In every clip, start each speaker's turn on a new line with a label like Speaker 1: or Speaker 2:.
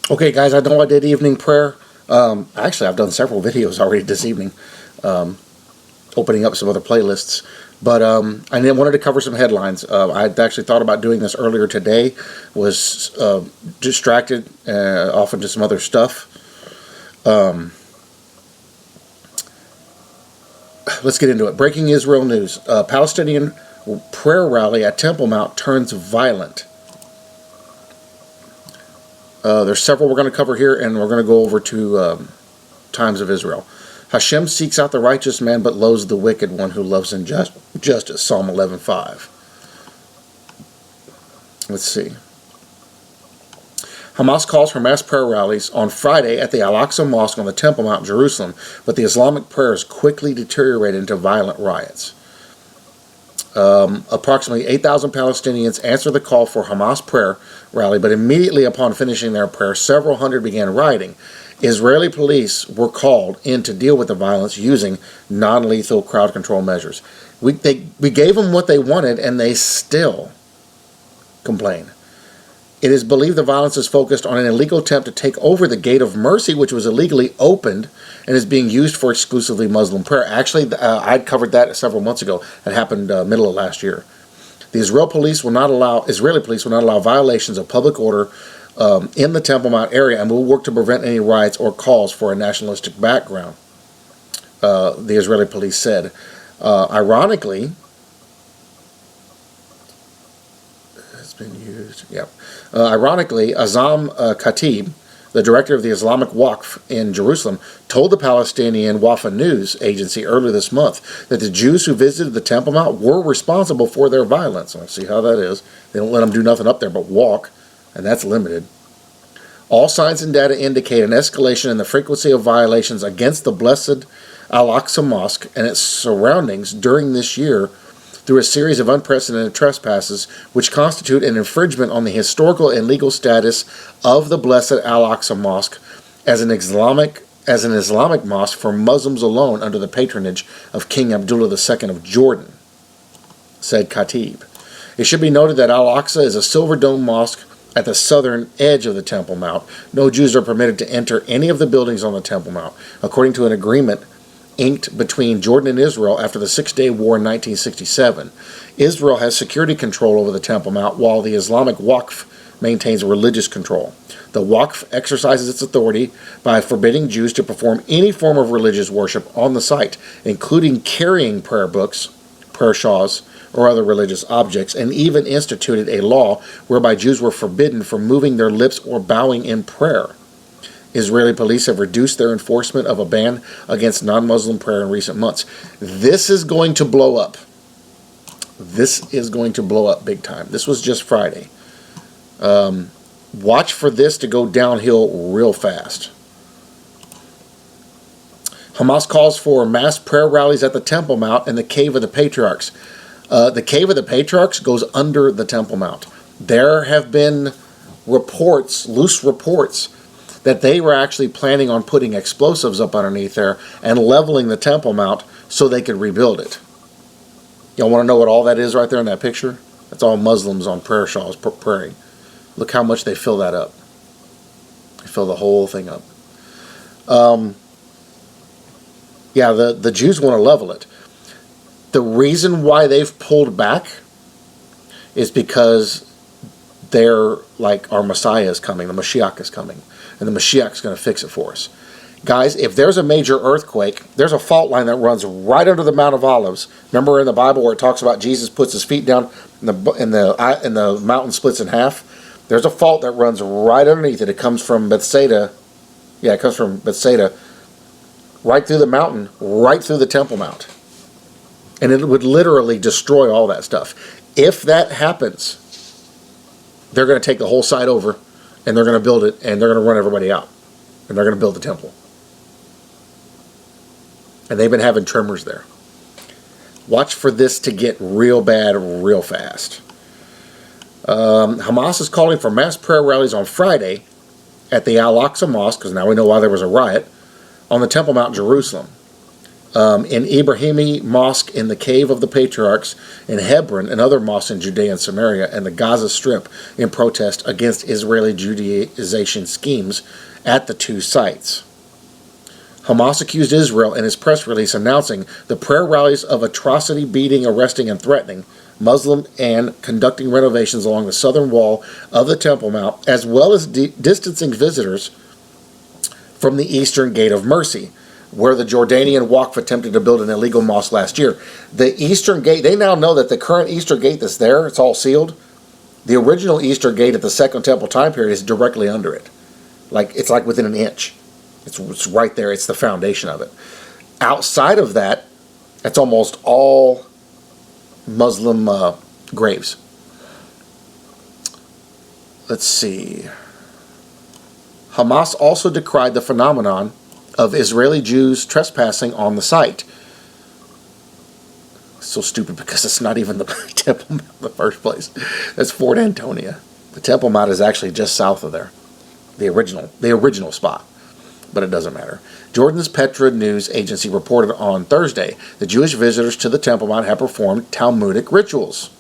Speaker 1: Okay, guys, I know I did evening prayer. Actually, I've done several videos already this evening, opening up some other playlists. But I wanted to cover some headlines. I'd actually thought about doing this earlier today, was distracted off into some other stuff. Let's get into it. Breaking Israel news. Palestinian prayer rally at Temple Mount turns violent. There's several we're going to cover here, and we're going to go over to Times of Israel. Hashem seeks out the righteous man, but loathes the wicked one who loves justice. Psalm 11:5. Let's see. Hamas calls for mass prayer rallies on Friday at the Al-Aqsa Mosque on the Temple Mount, Jerusalem, but the Islamic prayers quickly deteriorated into violent riots. Approximately 8,000 Palestinians answered the call for Hamas prayer rally, but immediately upon finishing their prayer, several hundred began rioting. Israeli police were called in to deal with the violence using non-lethal crowd control measures. We gave them what they wanted, and they still complain. It is believed the violence is focused on an illegal attempt to take over the Gate of Mercy, which was illegally opened and is being used for exclusively Muslim prayer. Actually, I'd covered that several months ago. It happened middle of last year. The Israeli police will not allow violations of public order in the Temple Mount area, and will work to prevent any riots or calls for a nationalistic background, the Israeli police said. Ironically, it's been used. Yep. Ironically, Azam Khatib, the director of the Islamic Waqf in Jerusalem, told the Palestinian Wafa news agency earlier this month that the Jews who visited the Temple Mount were responsible for their violence. Let's see how that is. They don't let them do nothing up there but walk, and that's limited. All signs and data indicate an escalation in the frequency of violations against the blessed Al-Aqsa Mosque and its surroundings during this year through a series of unprecedented trespasses which constitute an infringement on the historical and legal status of the blessed Al-Aqsa Mosque as an Islamic mosque for Muslims alone under the patronage of King Abdullah II of Jordan, said Khatib. It should be noted that Al-Aqsa is a silver dome mosque at the southern edge of the Temple Mount. No Jews are permitted to enter any of the buildings on the Temple Mount, according to an agreement inked between Jordan and Israel after the Six-Day War in 1967. Israel has security control over the Temple Mount, while the Islamic Waqf maintains religious control. The Waqf exercises its authority by forbidding Jews to perform any form of religious worship on the site, including carrying prayer books, prayer shawls, or other religious objects, and even instituted a law whereby Jews were forbidden from moving their lips or bowing in prayer. Israeli police have reduced their enforcement of a ban against non-Muslim prayer in recent months. This is going to blow up. This is going to blow up big time. This was just Friday. Watch for this to go downhill real fast. Hamas calls for mass prayer rallies at the Temple Mount and the Cave of the Patriarchs. The Cave of the Patriarchs goes under the Temple Mount. There have been reports, loose reports, that they were actually planning on putting explosives up underneath there and leveling the Temple Mount so they could rebuild it. Y'all want to know what all that is right there in that picture? That's all Muslims on prayer shawls praying. Look how much they fill that up. They fill the whole thing up. Yeah, the Jews want to level it. The reason why they've pulled back is because they're like, our Messiah is coming, the Mashiach is coming, and the Mashiach is going to fix it for us. Guys, if there's a major earthquake, there's a fault line that runs right under the Mount of Olives. Remember in the Bible where it talks about Jesus puts his feet down and the mountain splits in half? There's a fault that runs right underneath it. It comes from Bethsaida. Yeah, it comes from Bethsaida right through the mountain, right through the Temple Mount. And it would literally destroy all that stuff. If that happens, they're going to take the whole site over, and they're going to build it, and they're going to run everybody out. And they're going to build the temple. And they've been having tremors there. Watch for this to get real bad real fast. Hamas is calling for mass prayer rallies on Friday at the Al-Aqsa Mosque, because now we know why there was a riot, on the Temple Mount, Jerusalem. in Ibrahimi Mosque in the Cave of the Patriarchs in Hebron, and other mosques in Judea and Samaria and the Gaza Strip in protest against Israeli Judaization schemes at the two sites. Hamas accused Israel in its press release announcing the prayer rallies of atrocity, beating, arresting, and threatening Muslim and conducting renovations along the southern wall of the Temple Mount, as well as distancing visitors from the Eastern Gate of Mercy, where the Jordanian Waqf attempted to build an illegal mosque last year. The Eastern Gate, they now know that the current Eastern Gate that's there, it's all sealed. The original Eastern Gate at the Second Temple time period is directly under it. It's like within an inch. It's right there. It's the foundation of it. Outside of that, it's almost all Muslim graves. Let's see. Hamas also decried the phenomenon of Israeli Jews trespassing on the site. So stupid because it's not even the Temple Mount in the first place. That's Fort Antonia. The Temple Mount is actually just south of there. The original spot. But it doesn't matter. Jordan's Petra news agency reported on Thursday that Jewish visitors to the Temple Mount have performed Talmudic rituals.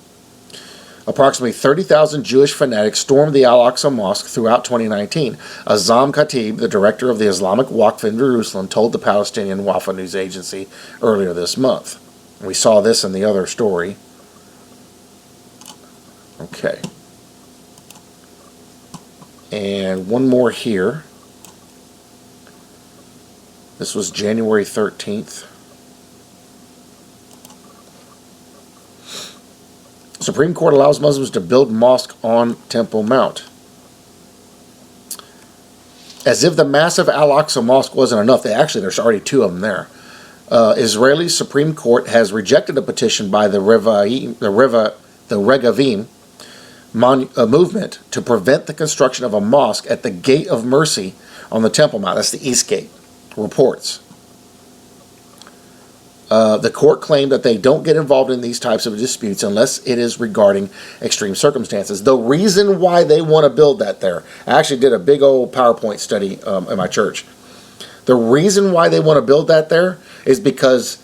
Speaker 1: Approximately 30,000 Jewish fanatics stormed the Al-Aqsa Mosque throughout 2019. Azam Khatib, the director of the Islamic Waqf in Jerusalem, told the Palestinian Wafa news agency earlier this month. We saw this in the other story. Okay. And one more here. This was January 13th. Supreme Court allows Muslims to build mosque on Temple Mount. As if the massive Al-Aqsa Mosque wasn't enough, there's already two of them there. Israeli Supreme Court has rejected a petition by the Regavim movement to prevent the construction of a mosque at the Gate of Mercy on the Temple Mount. That's the East Gate. Reports. The court claimed that they don't get involved in these types of disputes unless it is regarding extreme circumstances. The reason why they want to build that there, I actually did a big old PowerPoint study in my church. The reason why they want to build that there is because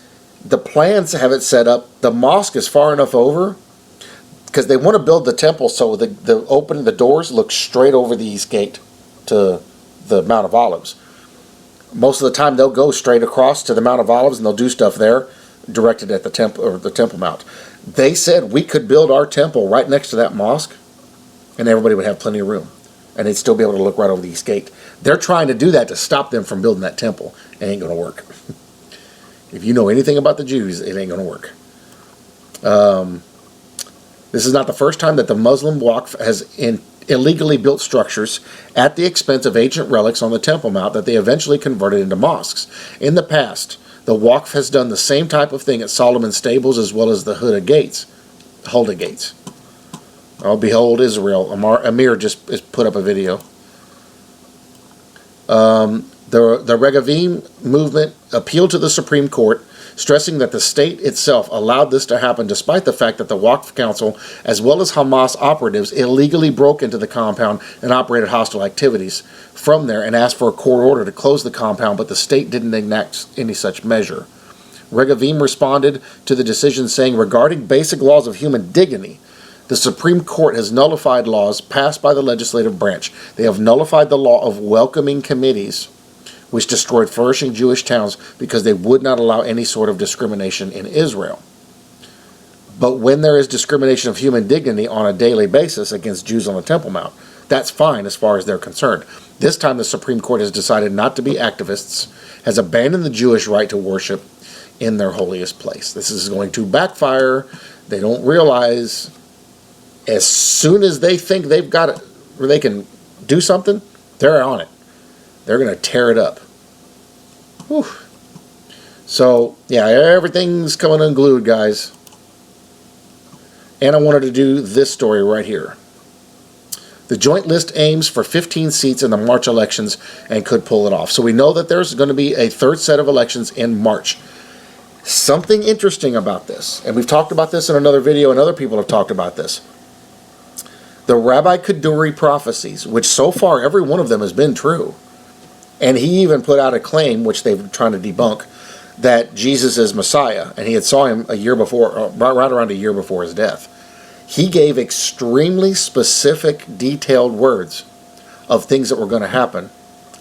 Speaker 1: the plans have it set up, the mosque is far enough over, because they want to build the temple so the doors look straight over the East Gate to the Mount of Olives. Most of the time they'll go straight across to the Mount of Olives and they'll do stuff there directed at the Temple Mount. They said we could build our temple right next to that mosque and everybody would have plenty of room and they'd still be able to look right over the East Gate. They're trying to do that to stop them from building that temple. It ain't going to work. If you know anything about the Jews, it ain't going to work. This is not the first time that the Muslim Waqf has illegally built structures at the expense of ancient relics on the Temple Mount that they eventually converted into mosques. In the past, the Waqf has done the same type of thing at Solomon's Stables as well as the Hulda Gates. Oh, behold Israel. Amir just put up a video. The Regavim movement appealed to the Supreme Court, stressing that the state itself allowed this to happen despite the fact that the Waqf Council, as well as Hamas operatives, illegally broke into the compound and operated hostile activities from there and asked for a court order to close the compound, but the state didn't enact any such measure. Regavim responded to the decision saying, regarding basic laws of human dignity, the Supreme Court has nullified laws passed by the legislative branch. They have nullified the law of welcoming committees, which destroyed flourishing Jewish towns because they would not allow any sort of discrimination in Israel. But when there is discrimination of human dignity on a daily basis against Jews on the Temple Mount, that's fine as far as they're concerned. This time the Supreme Court has decided not to be activists, has abandoned the Jewish right to worship in their holiest place. This is going to backfire. They don't realize as soon as they think they've got it, or they can do something, they're on it. They're going to tear it up. Whew. So, yeah, everything's coming unglued, guys. And I wanted to do this story right here. The joint list aims for 15 seats in the March elections and could pull it off. So we know that there's going to be a third set of elections in March. Something interesting about this, and we've talked about this in another video, and other people have talked about this. The Rabbi Kaduri prophecies, which so far every one of them has been true, and he even put out a claim, which they've been trying to debunk, that Jesus is Messiah, and he had saw him a year before, right around a year before his death, he gave extremely specific, detailed words of things that were going to happen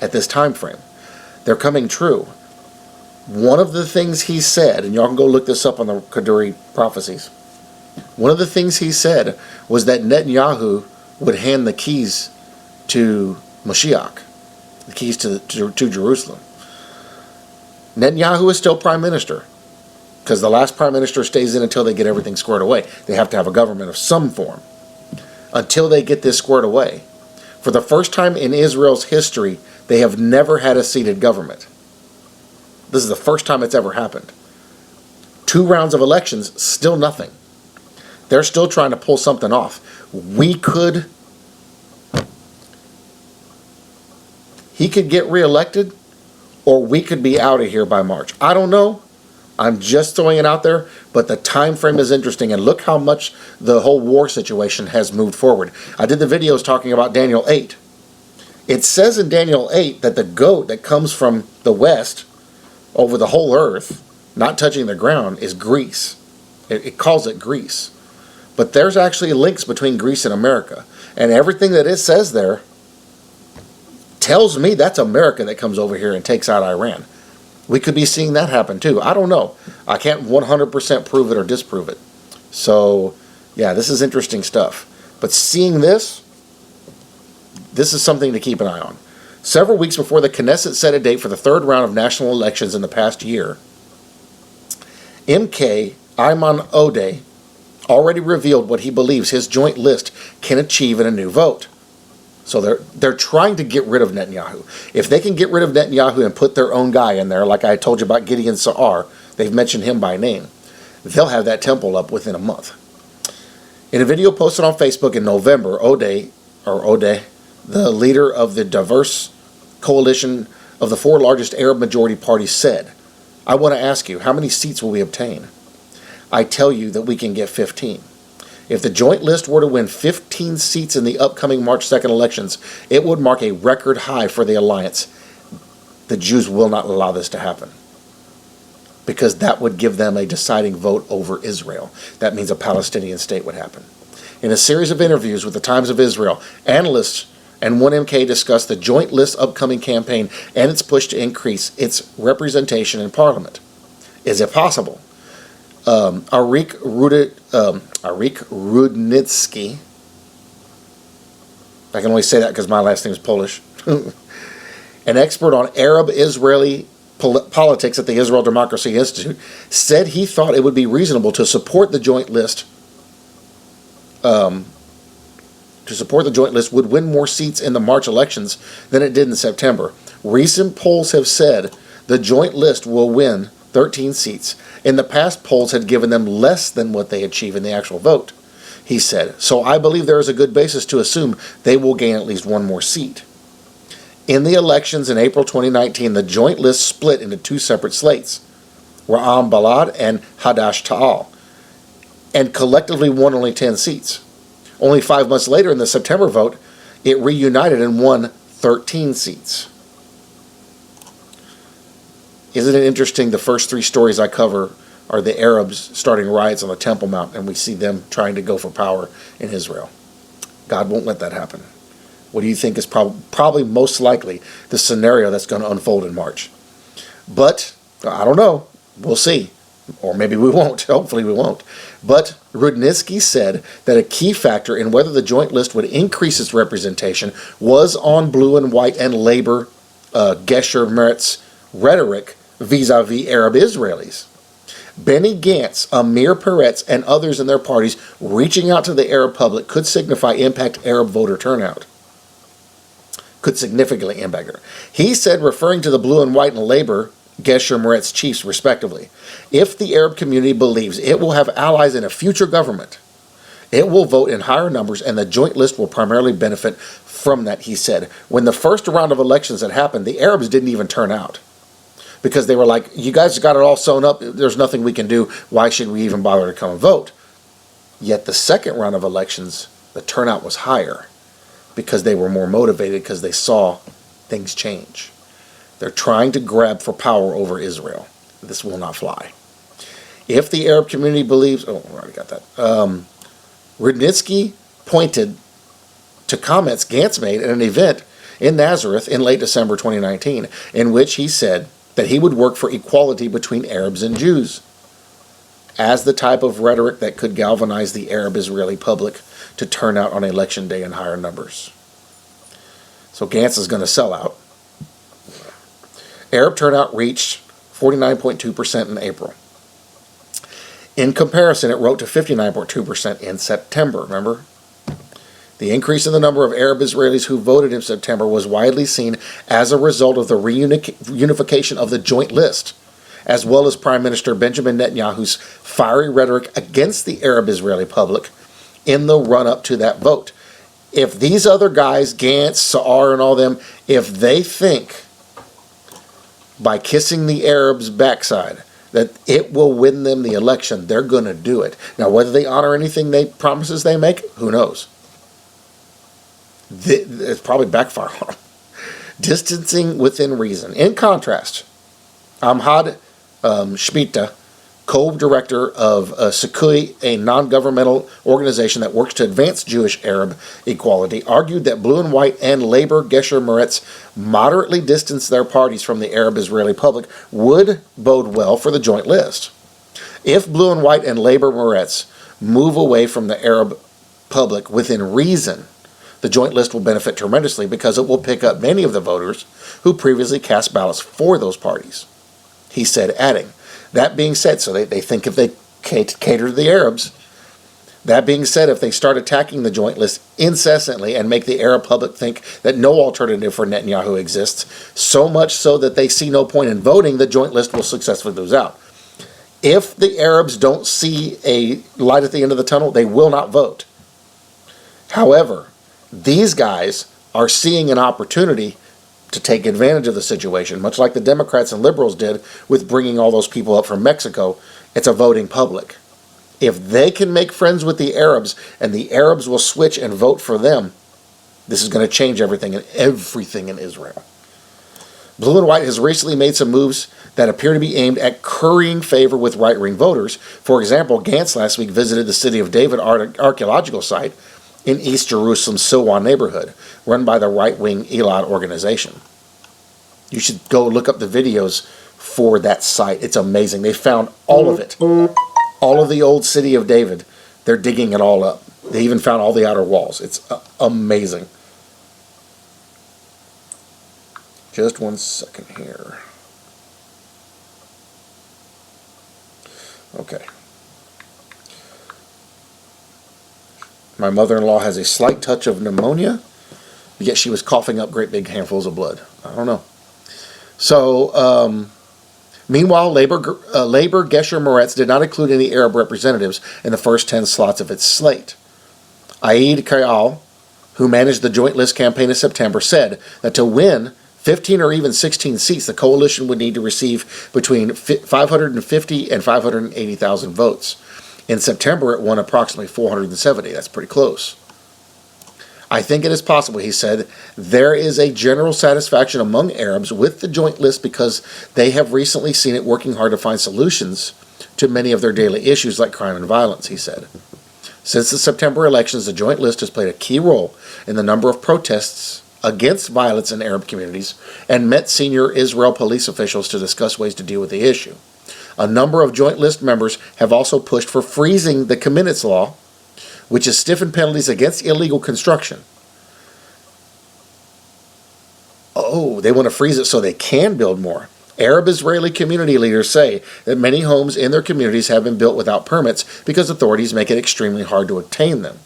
Speaker 1: at this time frame. They're coming true. One of the things he said, and y'all can go look this up on the Kaduri prophecies, one of the things he said was that Netanyahu would hand the keys to Mashiach, the keys to Jerusalem. Netanyahu is still prime minister, because the last prime minister stays in until they get everything squared away. They have to have a government of some form until they get this squared away. For the first time in Israel's history, they have never had a seated government. This is the first time it's ever happened. 2 rounds of elections, still nothing. They're still trying to pull something off. He could get reelected, or we could be out of here by March. I don't know. I'm just throwing it out there, but the time frame is interesting, and look how much the whole war situation has moved forward. I did the videos talking about Daniel 8. It says in Daniel 8 that the goat that comes from the west over the whole earth, not touching the ground, is Greece. It calls it Greece. But there's actually links between Greece and America, and everything that it says there tells me that's America that comes over here and takes out Iran. We could be seeing that happen too. I don't know. I can't 100% prove it or disprove it. So, yeah, this is interesting stuff. But seeing this is something to keep an eye on. Several weeks before the Knesset set a date for the 3rd round of national elections in the past year, MK Ayman Odeh already revealed what he believes his joint list can achieve in a new vote. So they're trying to get rid of Netanyahu. If they can get rid of Netanyahu and put their own guy in there, like I told you about Gideon Sa'ar, they've mentioned him by name, they'll have that temple up within a month. In a video posted on Facebook in November, Odeh, the leader of the diverse coalition of the 4 largest Arab majority parties, said, "I want to ask you, how many seats will we obtain? I tell you that we can get 15. If the joint list were to win 15 seats in the upcoming March 2nd elections, it would mark a record high for the alliance. The Jews will not allow this to happen, because that would give them a deciding vote over Israel. That means a Palestinian state would happen." In a series of interviews with the Times of Israel, analysts and 1MK discussed the joint list's upcoming campaign and its push to increase its representation in Parliament. Is it possible? Arik Rudnitsky, I can only say that because my last name is Polish, an expert on Arab-Israeli politics at the Israel Democracy Institute, said he thought it would be reasonable to support the joint list. Would win more seats in the March elections than it did in September. Recent polls have said the joint list will win 13 seats. In the past, polls had given them less than what they achieve in the actual vote, he said. So I believe there is a good basis to assume they will gain at least 1 more seat. In the elections in April 2019, the joint list split into 2 separate slates, Ra'am Balad and Hadash Ta'al, and collectively won only 10 seats. Only 5 months later, in the September vote, it reunited and won 13 seats. Isn't it interesting, the first 3 stories I cover are the Arabs starting riots on the Temple Mount, and we see them trying to go for power in Israel. God won't let that happen. What do you think is probably most likely the scenario that's going to unfold in March? But, I don't know. We'll see. Or maybe we won't. Hopefully we won't. But Rudnitsky said that a key factor in whether the joint list would increase its representation was on blue and white and labor Gesher Meretz rhetoric vis-a-vis Arab Israelis. Benny Gantz, Amir Peretz, and others in their parties reaching out to the Arab public could impact Arab voter turnout. Could significantly impact her. He said, referring to the blue and white and labor Gesher Meretz chiefs respectively, if the Arab community believes it will have allies in a future government, it will vote in higher numbers, and the joint list will primarily benefit from that, he said. When the first round of elections had happened, the Arabs didn't even turn out, because they were like, you guys got it all sewn up, there's nothing we can do, why should we even bother to come and vote? Yet the second round of elections, the turnout was higher, because they were more motivated, because they saw things change. They're trying to grab for power over Israel. this will not fly. If the Arab community believes, oh, I already got that. Rudnitsky pointed to comments Gantz made at an event in Nazareth in late December 2019, in which he said that he would work for equality between Arabs and Jews as the type of rhetoric that could galvanize the Arab-Israeli public to turn out on election day in higher numbers. So Gantz is going to sell out. Arab turnout reached 49.2% in April. In comparison, it rose to 59.2% in September, remember? The increase in the number of Arab Israelis who voted in September was widely seen as a result of the reunification of the joint list, as well as Prime Minister Benjamin Netanyahu's fiery rhetoric against the Arab Israeli public in the run-up to that vote. If these other guys, Gantz, Saar, and all them, if they think by kissing the Arabs' backside that it will win them the election, they're going to do it. Now, whether they honor anything promises they make, who knows? It's probably backfire on them. Distancing within reason. In contrast, Amhad Shmita, co-director of Sikui, a non-governmental organization that works to advance Jewish-Arab equality, argued that Blue and White and Labor Gesher Meretz moderately distance their parties from the Arab-Israeli public would bode well for the joint list. If Blue and White and Labor Meretz move away from the Arab public within reason, the joint list will benefit tremendously because it will pick up many of the voters who previously cast ballots for those parties. He said, adding, that being said, so they think if they cater to the Arabs, that being said, if they start attacking the joint list incessantly and make the Arab public think that no alternative for Netanyahu exists, so much so that they see no point in voting, the joint list will successfully lose out. If the Arabs don't see a light at the end of the tunnel, they will not vote. However, these guys are seeing an opportunity to take advantage of the situation, much like the Democrats and liberals did with bringing all those people up from Mexico. It's a voting public. If they can make friends with the Arabs and the Arabs will switch and vote for them, this is going to change everything in Israel. Blue and White has recently made some moves that appear to be aimed at currying favor with right-wing voters. For example, Gantz last week visited the City of David archaeological site in East Jerusalem's Silwan neighborhood, run by the right-wing Elad organization. You should go look up the videos for that site. It's amazing. They found all of it. All of the old City of David. They're digging it all up. They even found all the outer walls. It's amazing. Just one second here. Okay. My mother-in-law has a slight touch of pneumonia, yet she was coughing up great big handfuls of blood. I don't know. So, meanwhile, Labor Gesher Meretz did not include any Arab representatives in the first 10 slots of its slate. Aid Kayal, who managed the joint list campaign in September, said that to win 15 or even 16 seats, the coalition would need to receive between 550 and 580,000 votes. In September, it won approximately 470. That's pretty close. I think it is possible, he said, there is a general satisfaction among Arabs with the joint list because they have recently seen it working hard to find solutions to many of their daily issues like crime and violence, he said. Since the September elections, the joint list has played a key role in the number of protests against violence in Arab communities and met senior Israel police officials to discuss ways to deal with the issue. A number of joint list members have also pushed for freezing the Commandment law, which has stiffened penalties against illegal construction. Oh, they want to freeze it so they can build more. Arab Israeli community leaders say that many homes in their communities have been built without permits because authorities make it extremely hard to obtain them.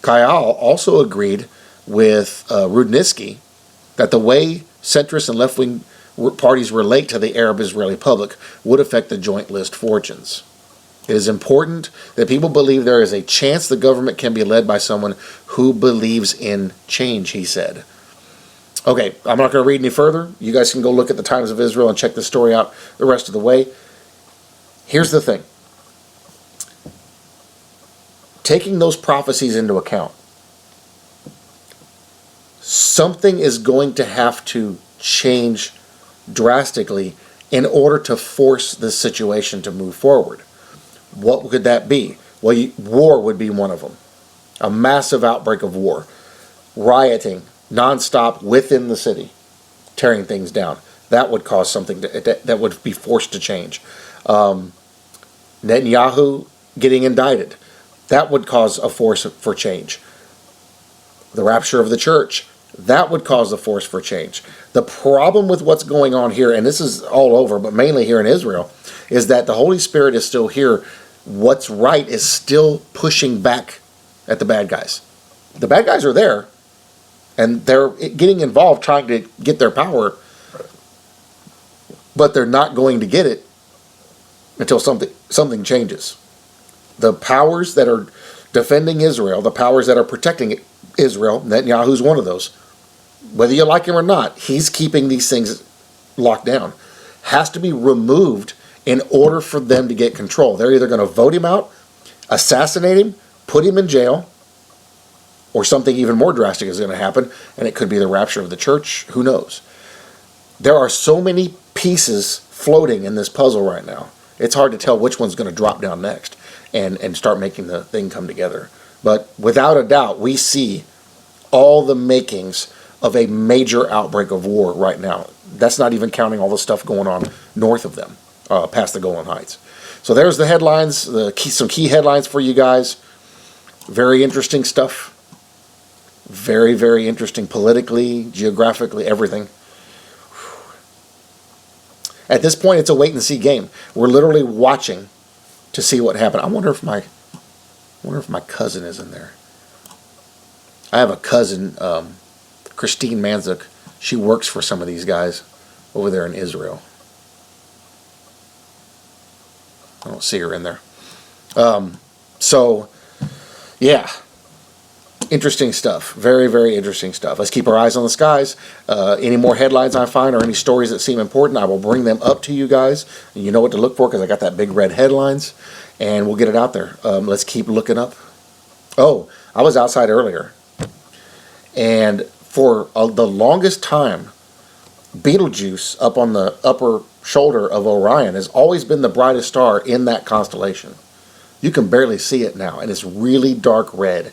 Speaker 1: Kayal also agreed with Rudnitsky that the way centrist and left-wing parties relate to the Arab Israeli public would affect the joint list fortunes. It is important that people believe there is a chance the government can be led by someone who believes in change, he said. Okay, I'm not going to read any further. You guys can go look at the Times of Israel and check the story out the rest of the way. Here's the thing. Taking those prophecies into account, something is going to have to change drastically in order to force this situation to move forward. What could that be? Well, war would be one of them. A massive outbreak of war. Rioting, nonstop within the city, tearing things down. That would cause something that would be forced to change. Netanyahu getting indicted. That would cause a force for change. The rapture of the church. That would cause a force for change. The problem with what's going on here, and this is all over, but mainly here in Israel, is that the Holy Spirit is still here. What's right is still pushing back at the bad guys. The bad guys are there, and they're getting involved trying to get their power, but they're not going to get it until something changes. The powers that are defending Israel, the powers that are protecting Israel, Netanyahu's one of those. Whether you like him or not, he's keeping these things locked down. Has to be removed in order for them to get control. They're either going to vote him out, assassinate him, put him in jail, or something even more drastic is going to happen, and it could be the rapture of the church. Who knows? There are so many pieces floating in this puzzle right now. It's hard to tell which one's going to drop down next and start making the thing come together. But without a doubt, we see all the makings of a major outbreak of war right now. That's not even counting all the stuff going on north of them, past the Golan Heights. So there's the headlines, some key headlines for you guys. Very interesting stuff. Very, very interesting politically, geographically, everything. At this point, it's a wait-and-see game. We're literally watching to see what happens. I wonder if my cousin is in there. I have a cousin, Christine Manzuk. She works for some of these guys over there in Israel. I don't see her in there. So, yeah. Interesting stuff. Very, very interesting stuff. Let's keep our eyes on the skies. Any more headlines I find or any stories that seem important, I will bring them up to you guys. You know what to look for because I got that big red headlines. And we'll get it out there. Let's keep looking up. Oh, I was outside earlier. And for the longest time, Betelgeuse up on the upper shoulder of Orion has always been the brightest star in that constellation. You can barely see it now, and it's really dark red.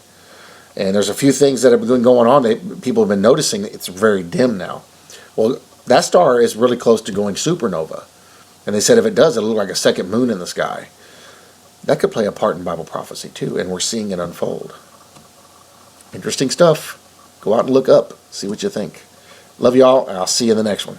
Speaker 1: And there's a few things that have been going on. People have been noticing it's very dim now. Well, that star is really close to going supernova. And they said if it does, it'll look like a second moon in the sky. That could play a part in Bible prophecy too, and we're seeing it unfold. Interesting stuff. Go out and look up. See what you think. Love y'all, and I'll see you in the next one.